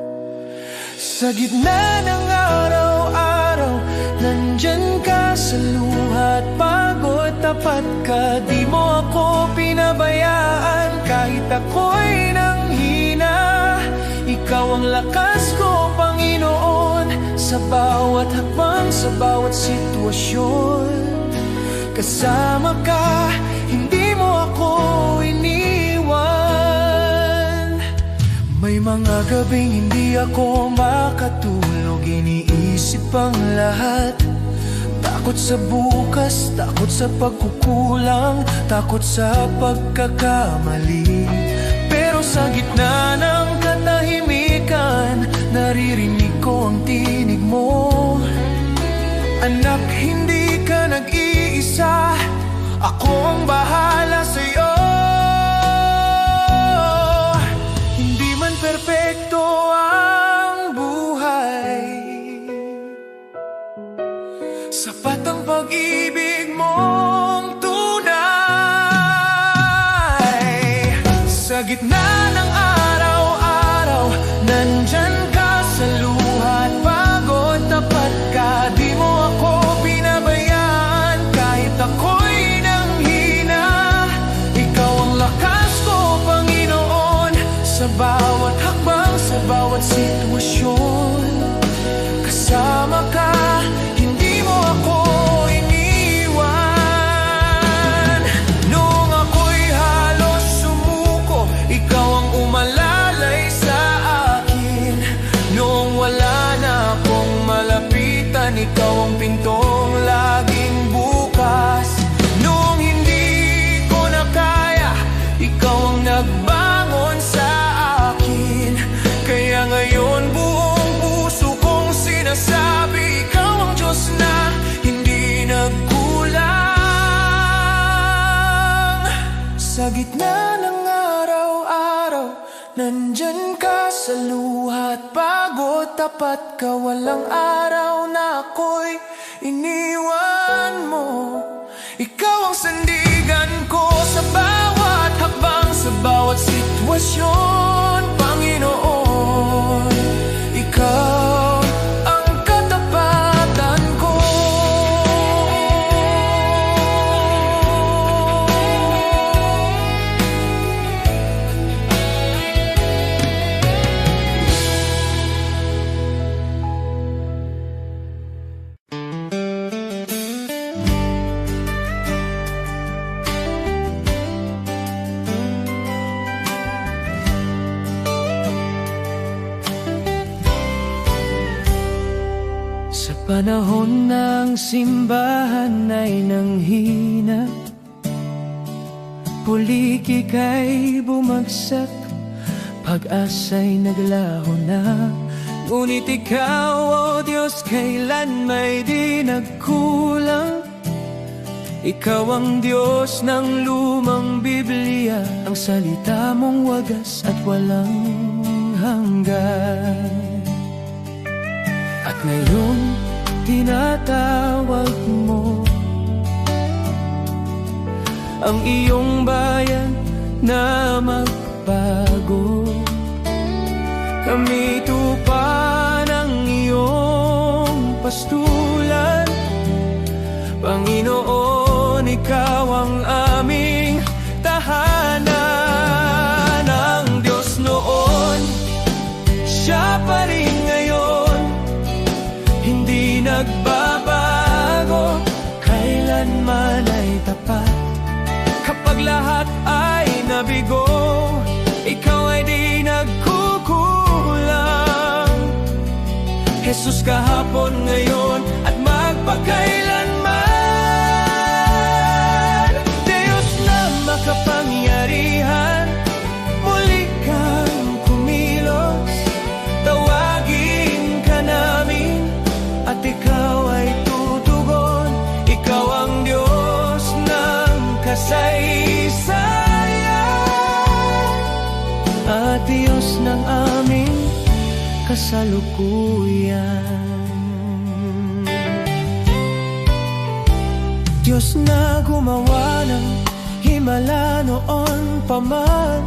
Sa gitna ng araw-araw, nandyan ka sa luha at pagod. Tapat ka, di mo ako pinabayaan. Kahit ako'y nanghina, ikaw ang lakas ko, Panginoon. Sa bawat hakbang, sa bawat sitwasyon, kasama ka, hindi mo ako iniwan. May mga gabing hindi ako makatulog, iniisip ang lahat. Takot sa bukas, takot sa pagkukulang, takot sa pagkakamali. Pero sa gitna ng katahimikan, naririnig ko ang tinig mo. Anak, hindi ka nag-iisa, ako ang bahala sa'yo. Hindi man perpekto ang buhay, sapat ang pag-ibig mong tunay. Sa gitna ng araw-araw, nandyan ka sa luha at pagod. Tapat ka, di mo ako pinabayaan. Kahit ako'y nanghina, ikaw ang lakas ko, Panginoon. Sa bawat hakbang, sa bawat sitwasyon, kasama ka, hindi mo ako iniwan. Noong ako'y halos sumuko, ikaw ang umalalay sa akin. Noong wala na akong malapitan, ikaw ang pintong laging bukas. Noong hindi ko na kaya, ikaw ang nagbangon sa akin. Kaya ngayon buong puso kong sinasabi, ikaw ang Diyos na hindi nagkulang. Sa gitna ng araw-araw, nandyan ka sa luha at pagod. Tapat ka, walang araw na ako'y iniwan mo. Ikaw ang sandigan ko sa bawat hakbang, sa bawat sitwasyon, Panginoon. Ikaw ang katapatan ko. Sa panahon ng simbahan ay nanghina, pulikik ay bumagsak, pag-asa'y naglaho na. Ngunit ikaw, O Diyos, kailan may di nagkulang. Ikaw ang Diyos ng lumang Biblia, ang salita mong wagas at walang hanggan. At ngayon, tinatawag mo ang iyong bayan na magbago. Kami tupa ng iyong pastulan, Panginoon, ikaw ang aming tahanan. Ang Diyos noon, Siya pa rin ngayon, hindi nagbabago, kailanman ay tapat. Kapag lahat ay nabigo, ikaw ay di nagkukulang. Jesus kahapon, ngayon at magpakailanman. Diyos na makapangyarihan, muli kang kumilos. Tawagin ka namin at ikaw ay tutugon. Ikaw ang Diyos ng kasaysayan at Diyos ng aming kasalukuyan. Diyos na gumawa ng himala noon pa man,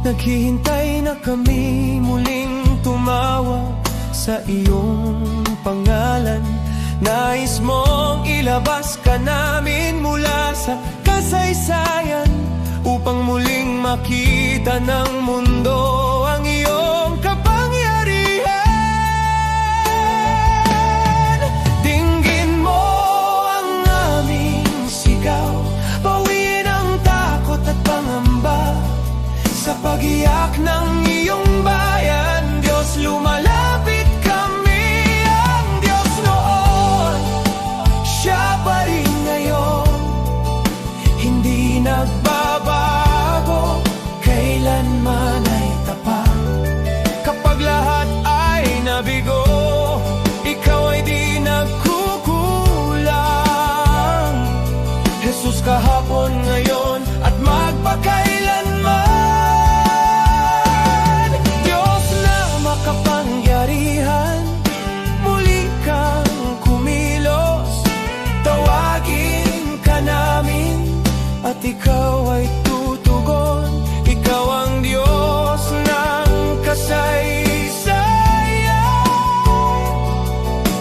naghihintay na kami muling tumawag sa iyong pangalan. Nais mong ilabas ka namin mula sa kasaysayan, upang muling makita ng mundo ang iyong kapangyarihan. Dinggin mo ang aming sigaw, bawiin ang takot at pangamba. Sa pag-iyak ng iyong bayan, Diyos, lumalapit kami. Ang Diyos noon, Siya pa rin ngayon, hindi nagbabago, kailanman ay tapat. Kapag lahat ay nabigo, ikaw ay di nagkukulang. Jesus kahapon, ngayon at magpakailanman. Diyos na makapangyarihan, muli kang kumilos. Tawagin ka namin at ikaw ay tutugon. Ikaw ang Diyos ng kasaysayan,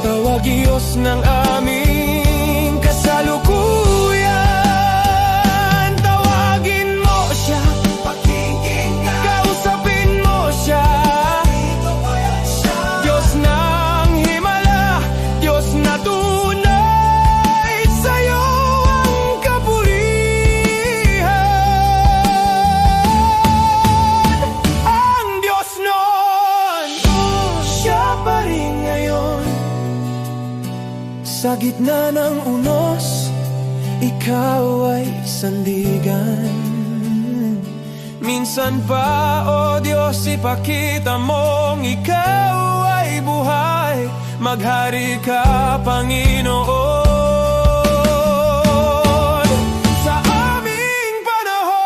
tawag Diyos ng aming kasalukuyan. Tawagin mo Siya, pakinggan, kausapin mo Siya. Diyos ng himala, Diyos na tunay, sa'yo ang kapurihan. Ang Diyos noon, Siya pa rin ngayon. Sa gitna ng unos, ikaw ay sandigan. Minsan pa, O Diyos, ipakita mong ikaw ay buhay. Maghari ka, Panginoon, sa aming panahon.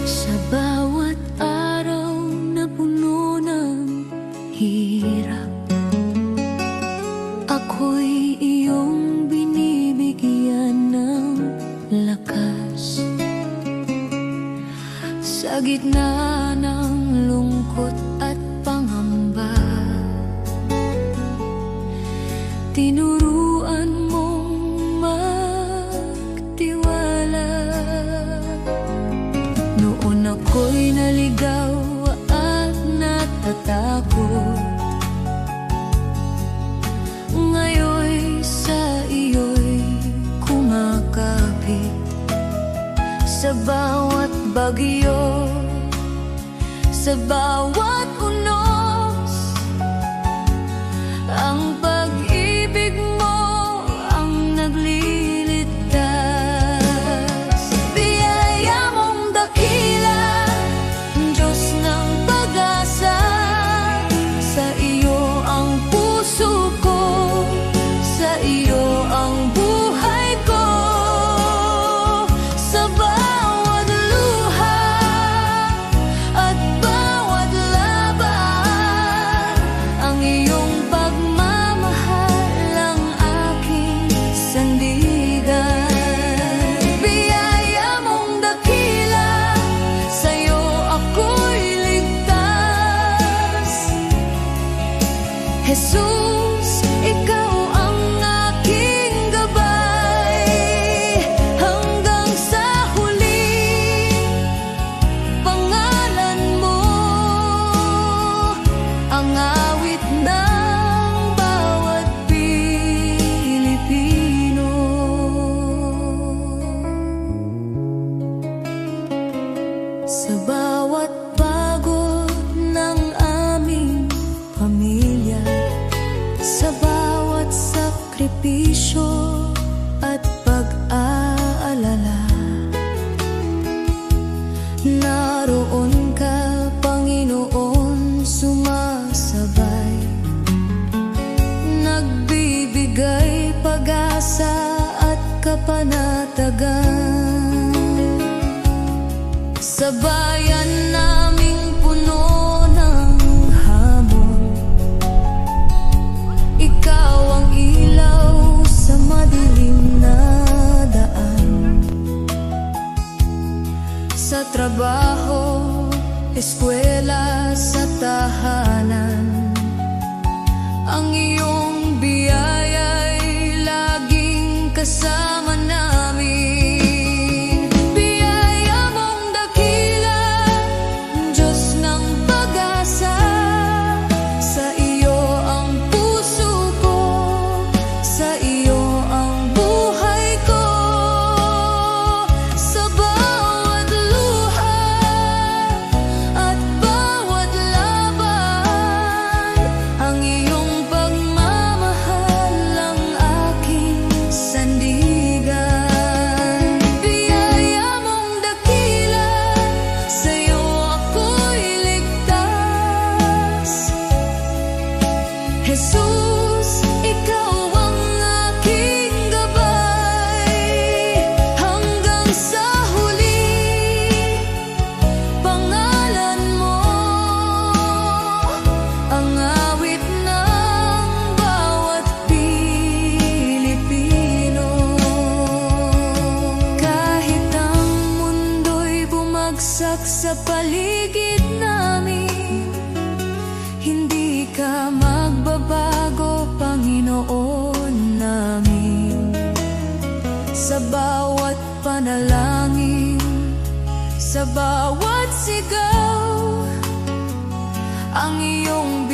Sa bawat araw na puno ng hirap, ako'y iyong binibigyan ng lakas. Sa gitna ng lungkot at pangamba, tinuruan mong magtiwala. Noon ako'y naligaw at natatakot, ngayon'y sa iyo'y kumakapit. Sa bawat bagyo, sa bawat unos, ang pag-ibig mo ang nagliligtas. Biyaya mong dakila, Diyos ng pag-asa, sa iyo ang puso ko, sa iyo ang buhay ko. Sa bawat luha at bawat laban, ang iyong pagmamahal Sa bawat pagod ng aming pamilya, sa bawat sakripisyo at pag-aalala, naroon ka, Panginoon, sumasabay, nagbibigay pag-asa at kapanatagan. Sa bayan naming puno ng hamon, ikaw ang ilaw sa madilim na daan. Sa trabaho, eskwela, sa tahanan, ang iyong biyaya'y laging kasama namin. Biyaya mong dakila, Diyos ng pag-asa, sa iyo ang puso ko, sa iyo ang buhay ko. Sa bawat luha at bawat laban, ang iyong pagmamahal ang aking sandigan. Biyaya mong dakila, sa iyo ako'y ligtas. Jesus, ikaw ang aking gabay, hanggang sa huli, pangalan mo ang awit ng bawat Pilipino. Kahit ang mundo'y bumagsak sa paligid namin, hindi ka magbabago, Panginoon namin. Sa bawat panalangin, sa bawat sigaw, ang iyong